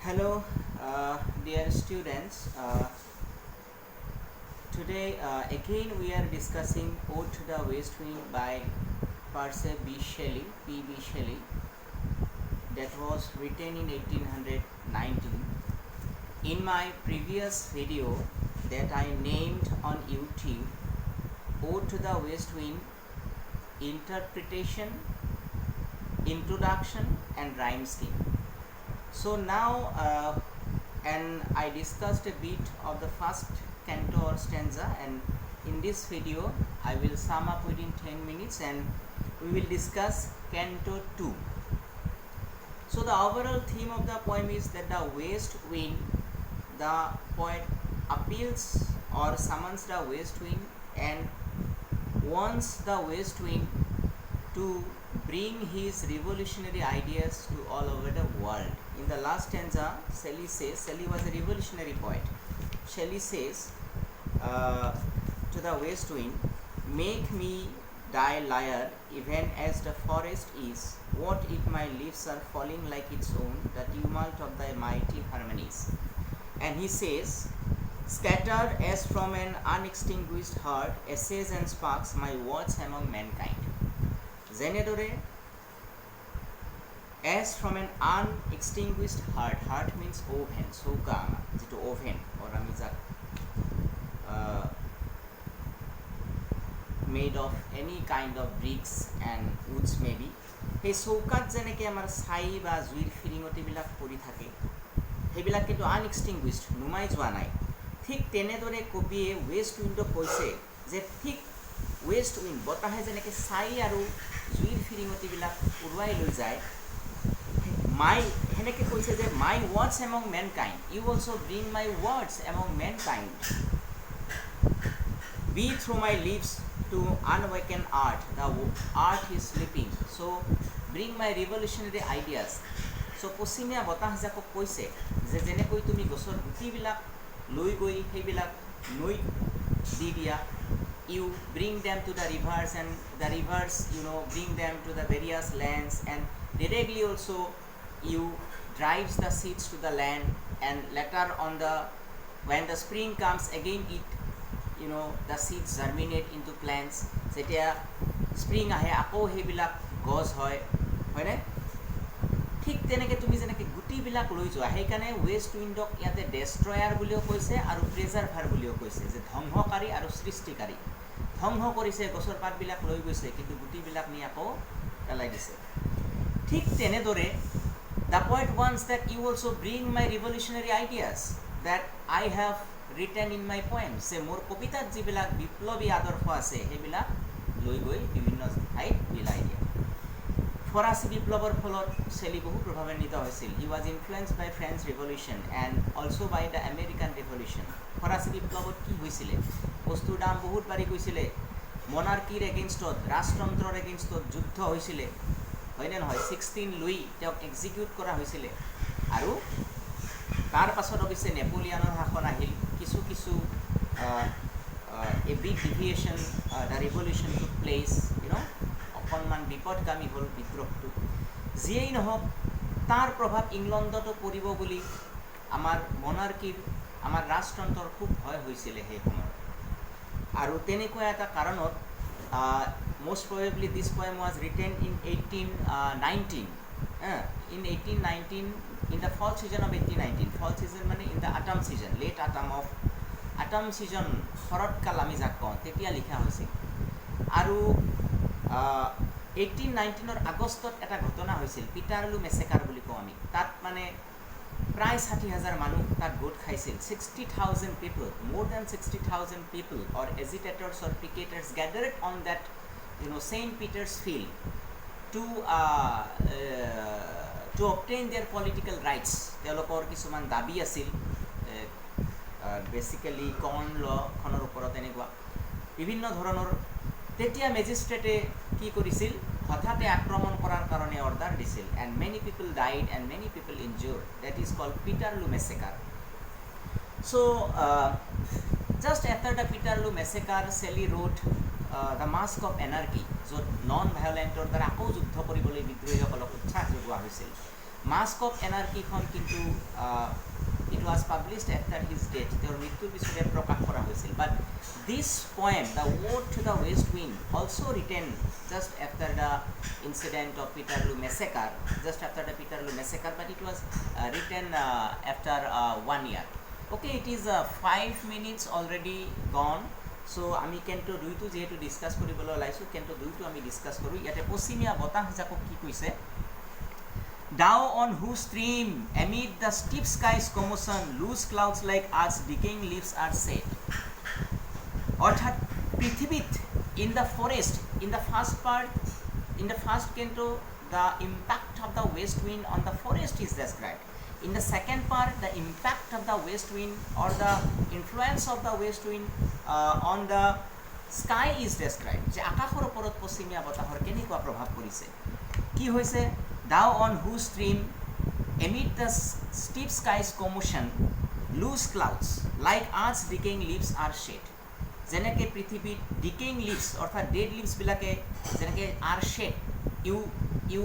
Hello, dear students. Today again we are discussing Ode to the West Wind by Shelley, P.B. Shelley, that was written in 1819. In my previous video that I named on YouTube, Ode to the West Wind, Interpretation, Introduction and Rhyme Scheme. So now and I discussed a bit of the first canto or stanza, and in this video I will sum up within 10 minutes and we will discuss canto 2. So the overall theme of the poem is that the west wind, the poet appeals or summons the west wind and wants the west wind to bring his revolutionary ideas to all over the world. In the last stanza, Shelley says, Shelley was a revolutionary poet. Shelley says to the west wind, "Make me thy lyre, even as the forest is. What if my leaves are falling like its own, the tumult of thy mighty harmonies?" And he says, "Scattered as from an unextinguished heart, essays and sparks my words among mankind." Zenedore, as from an unextinguished heart, heart means oven, souka, jito oven, or amijak made of any kind of bricks and woods maybe. Hey soukat jeneke amar sai ba juir firingoti bilak pori thake, hebilak kintu unextinguished, numai joa nai. Thik tenedore kobiye west wind koise je thik west wind botahe jeneke sai aru juir firingoti bilak uruai loi jay. My heneke koise je my words among mankind, you also bring my words among mankind. Be through my lips to unawaken art, the art is sleeping, so bring my revolutionary ideas. So posimia botah jako koise je jenekoi tumi gosor guti bilak loi goi hebilak noi di dia, you bring them to the rivers, and the rivers bring them to the various lands, and directly also you drives the seeds to the land, and later on when the spring comes again it the seeds germinate into plants. Jetia spring ahe ako hebilak gos hoy hoine ঠিক তেনেকে তুমি যেনেকে গুটি বিলাক লৈ যোৱা সেইকাৰণে West উইন্ডক ইয়াতে ডেস্ট্ৰয়াৰ বুলিও কৈছে আৰু প্ৰেজাৰ্ভাৰ বুলিও কৈছে, যে ধ্বংসকাৰী আৰু সৃষ্টিকাৰী। ধ্বংস কৰিছে, গছৰ পাতবিলাক লৈ গৈছে, কিন্তু গুটিবিলাক নি আকৌ পেলাই দিছে। ঠিক তেনেদৰে the poet wants that you also bring my revolutionary ideas that I have written in my poems. যে মোৰ কবিতাত যিবিলাক বিপ্লৱী আদৰ্শ আছে সেইবিলাক লৈ গৈ বিভিন্ন ঠাইত বিলাই দিয়ে। ফৰাসি বিপ্লৱৰ ফলত শেলি বহু প্ৰভাৱান্বিত হৈছিল। He was influenced by French Revolution and also by the American Revolution. ফরাসি বিপ্লৱত কি হৈছিলে? বস্তুৰ দাম বহুত বাঢ়ি গৈছিলে, মনাৰ্কিৰ এগেইনষ্টত, ৰাজতন্ত্ৰৰ এগেইনষ্টত যুদ্ধ হৈছিলে, হয়নে নহয়? 16 লুই তেওঁক এক্সিকিউট কৰা হৈছিলে, আৰু তাৰ পাছত অৱশ্যে নেপোলিয়নৰ শাসন আহিল। কিছু কিছু a big deviation, the revolution took place, অকণমান বিপদগামী হ'ল বিদ্ৰোহটো। যিয়েই নহওক তাৰ প্ৰভাৱ ইংলণ্ডতো পৰিব বুলি আমাৰ মনাৰ্কিৰ, আমাৰ ৰাজতন্ত্ৰৰ খুব ভয় হৈছিলে সেই সময়ত। আৰু তেনেকুৱা এটা কাৰণত most probably this poem was written in 1819. In 1819, in the fall season of 1819, fall season মানে in the autumn season, late autumn season, শৰৎকাল আমি যাক কওঁ, তেতিয়া লিখা হৈছিল। আৰু 1819 আগষ্টত এটা ঘটনা হৈছিল, পিটাৰলু মেছেকাৰ বুলি কওঁ আমি। তাত মানে প্ৰায় 60,000 মানুহ তাত গোট খাইছিল। 60,000 people, more than 60,000 people or agitators or picketers gathered on that St. Peter's field to obtain their political rights. তেওঁলোকৰ কিছুমান দাবী আছিল, বেসিক্যালি কৰ্ণ ল খনৰ ওপৰত এনেকুৱা বিভিন্ন ধৰণৰ। তেতিয়া মেজিষ্ট্ৰেটে কি কৰিছিল, হঠাতে আক্ৰমণ কৰাৰ কাৰণে অৰ্ডাৰ দিছিল, and many people died and many people injured. That is called Peterloo massacre. So just after the Peterloo massacre, Shelley wrote the Mask of Anarchy, য'ত নন ভায়োলেণ্টৰ দ্বাৰা আকৌ যুদ্ধ কৰিবলৈ বিদ্ৰোহীসকলক উৎসাহ যোগোৱা হৈছিল। মাস্ক অফ এনাৰ্কিখন কিন্তু it was published after his death তেওঁৰ মৃত্যুৰ পিছতে প্ৰকাশ কৰা হৈছিল but this poem the ode to the west wind also written just after the incident of Peterloo massacre but it was written after 1 year okay it is 5 minutes already gone so আমি কেন্টো 2 টো যেহেতু discuss কৰিবলৈ লাইছো কেন্টো 2 টো আমি discuss কৰো ইয়াতে পশ্চিমীয়া বতাহ জাকক কি কৈছে Thou on whose stream amid the steep sky's commotion loose clouds like earth's decaying leaves are set অর্থাৎ পৃথিবীত in the forest in the first canto the impact of the west wind on the forest is described in the second part the impact of the west wind or the influence of the west wind on the sky is described যে আকাশৰ ওপৰত পশ্চিমীয়া বতাহৰ কেনেকুৱা প্ৰভাৱ পৰিছে কি হৈছে Thou on whose stream amid the steep sky's commotion loose clouds like earth's decaying leaves are shed যেনেকে পৃথিবীত decaying leaves অর্থাৎ dead leaves বিলাকে যেনেকে are shed you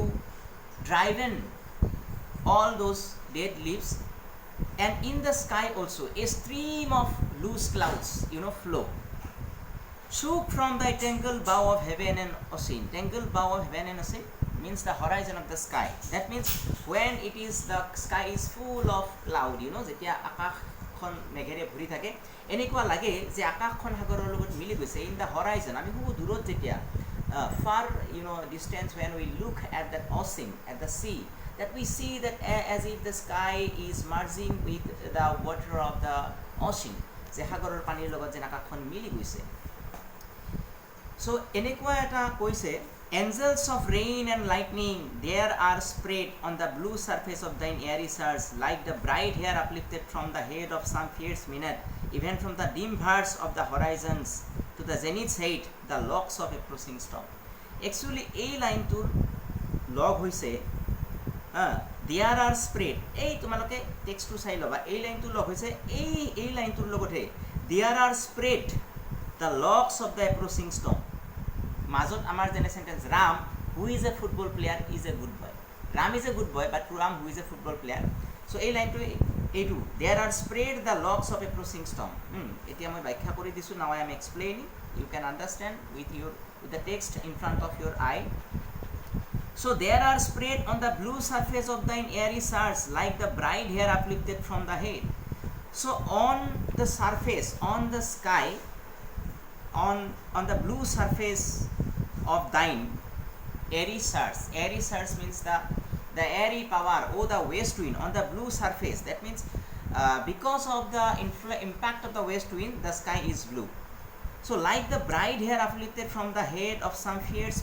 driven all those dead leaves and in the sky also a stream of loose clouds flow shook from the tangled bough of heaven and ocean tangled bough of heaven and ocean means the horizon of the sky that means when it is the sky is full of cloud যেতিয়া আকাশখন মেঘেৰে ভৰি থাকে এনেকুৱা লাগে যে আকাশখন সাগৰৰ লগত মিলি গৈছে in the horizon আমি খুব দূৰত যেতিয়া far distance when we look at that ocean at the sea that we see that as if the sky is merging with the water of the ocean যে সাগৰৰ পানীৰ লগত যেন আকাশখন মিলি গৈছে so এনেকুৱা এটা কৈছে Angels of rain and lightning, there are spread on the blue surface of thine airy surge, like the bright hair uplifted from the head of some fierce minute, even from the dim verge of the horizons to the zenith's height, the locks of approaching storm. Actually, a line to log hoise, there are spread. Tumaloke text to say lova. A line to log hoise, a line to logote. There are spread the locks of the approaching storm. মাজত আমাৰ যেনে sentence Ram who is a football player is a good boy Ram is a good boy but Ram who is a football player so এই লাইনটো এইটো there are spread the locks of approaching storm এতিয়া মই ব্যাখ্যা কৰি দিছো now I am explaining you can understand with the text in front of your eye so there are spread on the blue surface of thine airy surge like the bright hair uplifted from the head so on the surface on the sky on the blue surface of thine airy surge means the airy power or the west wind on the blue surface that means because of the impact of the west wind the sky is blue so like the bright hair uplifted from the head of some fierce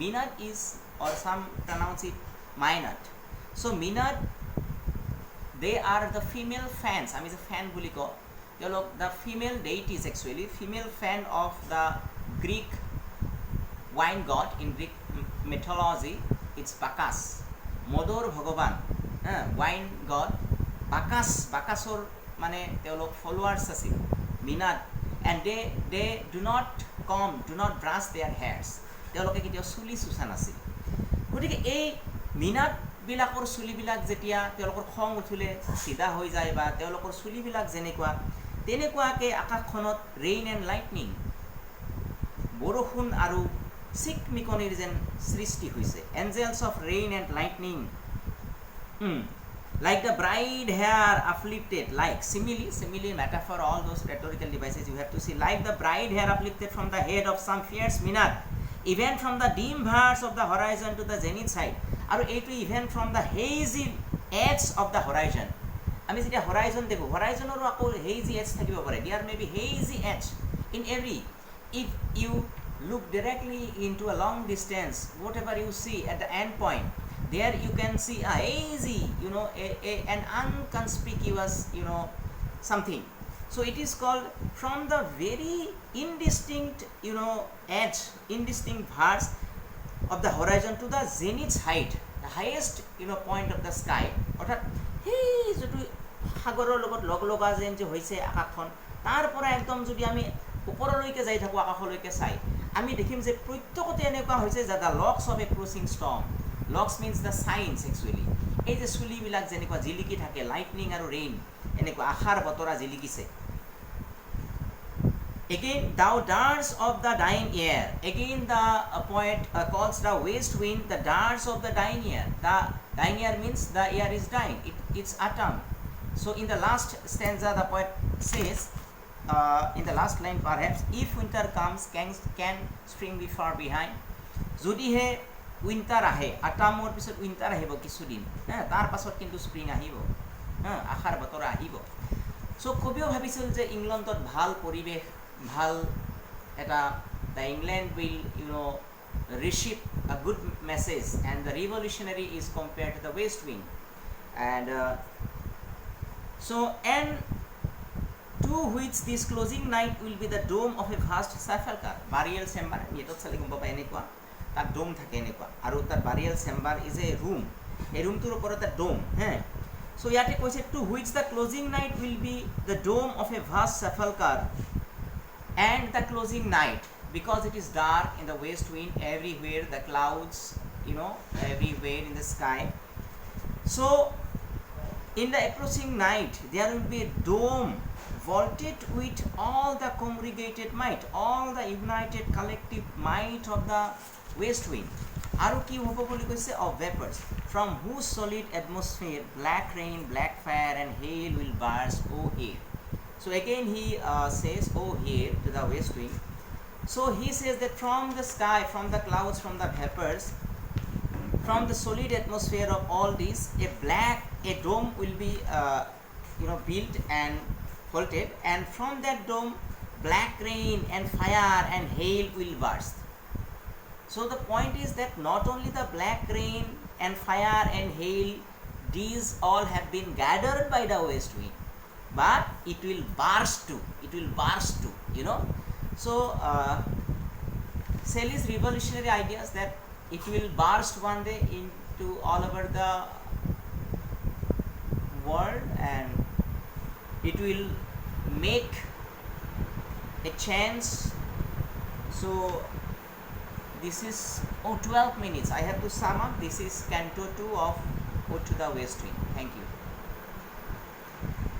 minad is or some pronounce it minad so minad they are the female fans I mean the fan বুলি কওঁ the female deities actually female fan of the Greek wine god in Greek mythology it's Bacchus modor bhagavan wine god Bacchusor mane teolok followers asil minad and they do not brush their hairs teoloke kitio suli susan asil gotike ei minad বিলাকৰ চুলিবিলাক যেতিয়া তেওঁলোকৰ খং উঠিলে সিধা হৈ যায় বা তেওঁলোকৰ চুলিবিলাক যেনেকুৱা তেনেকুৱাকে আকাশখনত ৰেইন এণ্ড লাইটনিং বৰষুণ আৰু চিকমিকনিৰ যেন সৃষ্টি হৈছে angels of rain and lightning like the bride hair uplifted like simile metaphor all those rhetorical devices you have to see like the bride hair uplifted from the head of some fierce minad even from the dim verge of the horizon to the zenith side আৰু এইটো even from the hazy edge of the horizon আমি যেতিয়া horizon দেখো horizonৰ আকৌ hazy edge থাকিব পাৰে there may be hazy edge in every if you look directly into a long distance whatever you see at the end point there you can see a hazy an unconspicuous something so it is called from the very indistinct edge indistinct verge of the horizon to the zenith's height the highest point of the sky অর্থাৎ এই যেটো সাগৰৰ লগত লগলগা যেন যে হৈছে আকাশখন তাৰ পৰা একদম যদি আমি ওপৰলৈকে যাই থাকো আকাশলৈকে চাই আমি দেখিম যে প্ৰত্যেকতে এনেকুৱা হৈছে যে the locks of approaching storm locks means the signs actually এই যে চুলিবিলাক যেনেকুৱা জিলিকি থাকে, লাইটনিং আৰু ৰেইন, এনেকুৱা আশাৰ বতৰা জিলিকিছে। Again, thou darts of the dying air. Again, the poet calls the west wind the darts of the dying air. The dying air means the air is dying. It's autumn. So, in the last stanza, the poet says, in the last line perhaps, if winter comes, can spring be far behind? যদিহে winter আহে, আটামৰ পিছত winter আহিব কিছুদিন, তাৰ পাছত কিন্তু spring আহিব, আশাৰ বতৰা আহিব। চ' কবিও ভাবিছিল যে ইংলেণ্ডত ভাল পৰিৱেশ, ভাল এটা, the England will receive a good message, and the revolutionary is compared to the west wind. And and to which this closing night will be the dome of a vast sepulchre. Burial chamber, netot chali gom paba enekwa tar dome thake enekwa, aru tar burial chamber is a room, ei room tur opor ta dome. So yate koise to which the closing night will be the dome of a vast sepulchre, and the closing night, because it is dark in the west wind, everywhere the clouds, everywhere in the sky. So in the approaching night there will be a dome vaulted with all the congregated might, all the united collective might of the west wind. Aru ki hobo boli koise of vapors, from whose solid atmosphere black rain, black fire and hail will burst, O air. So again he says, O air, to the west wind. So he says that from the sky, from the clouds, from the vapors, from the solid atmosphere of all this, a dome will be built and vaulted, and from that dome black rain and fire and hail will burst. So the point is that not only the black rain and fire and hail, these all have been gathered by the west wind, but it will burst too, So Shelley's revolutionary ideas that it will burst one day into all over the world, and it will make a chance. So this is 12 minutes. I have to sum up. This is Canto 2 of Ode to the West Wind. Thank you.